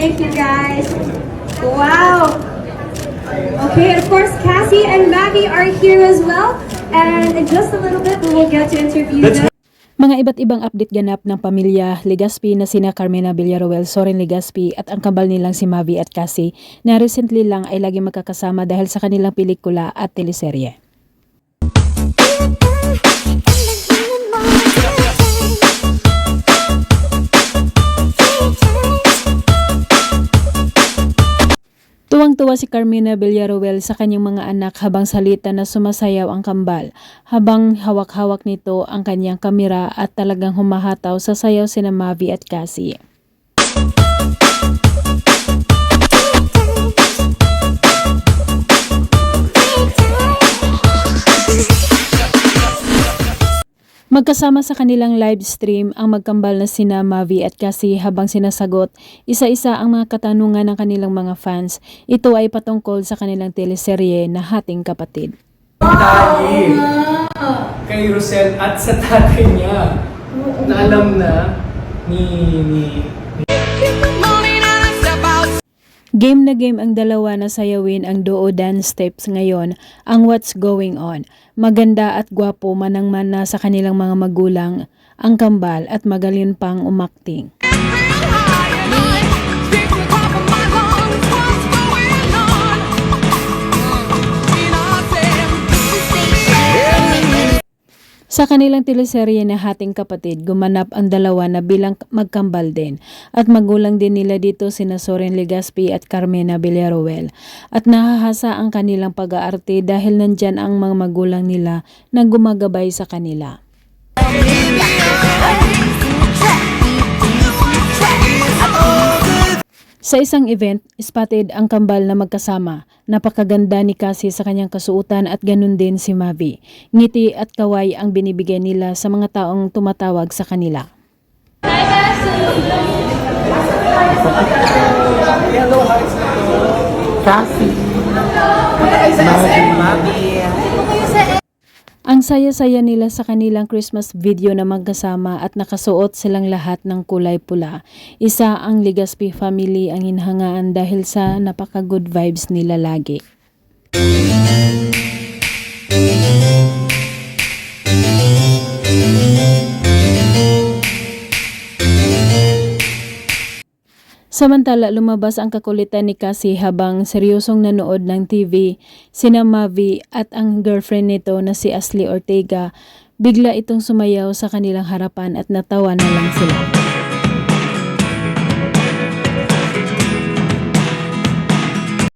Thank you, guys. Wow. Okay, of course, Cassie and Mavi are here as well. And in just a little bit, we will get to interview them. Mga iba't ibang update ganap ng pamilya Legaspi na sina Carmina Villaruel, Soren Legaspi at ang kambal nilang si Mavi at Cassie na recently lang ay lagi magkakasama dahil sa kanilang pelikula at teleserye. Tuwang-tuwa si Carmina Villaruel sa kanyang mga anak habang salita na sumasayaw ang kambal, habang hawak-hawak nito ang kanyang kamera at talagang humahataw sa sayaw sina Mavi at Cassie. Magkasama sa kanilang live stream ang magkambal na sina Mavi at Cassie habang sinasagot isa-isa ang mga katanungan ng kanilang mga fans. Ito ay patungkol sa kanilang teleserye na Hating Kapatid. Tayo kay Rosel at sa tatay niya na alam na ni Game na game ang dalawa na sayawin ang duo dance steps ngayon, ang What's Going On. Maganda at gwapo manang-mana sa kanilang mga magulang, ang kambal at magaling pang umakting. Sa kanilang teleserye na Hating Kapatid, gumanap ang dalawa na bilang magkambal din at magulang din nila dito sina Soren Legaspi at Carmina Villaruel. At nahahasa ang kanilang pag-aarte dahil nandyan ang mga magulang nila na gumagabay sa kanila. Sa isang event, spotted ang kambal na magkasama. Napakaganda ni Cassie sa kanyang kasuotan at ganun din si Mavi. Ngiti at kaway ang binibigay nila sa mga taong tumatawag sa kanila. Hello, hearts na to. Cassie. Mavi. Ang saya-saya nila sa kanilang Christmas video na magkasama at nakasuot silang lahat ng kulay pula. Isa ang Legaspi family ang hinahangaan dahil sa napaka-good vibes nila lagi. Samantala, lumabas ang kakulitan ni Cassie habang seryosong nanood ng TV. Sina Mavi at ang girlfriend nito na si Ashley Ortega, bigla itong sumayaw sa kanilang harapan at natawa na lang sila.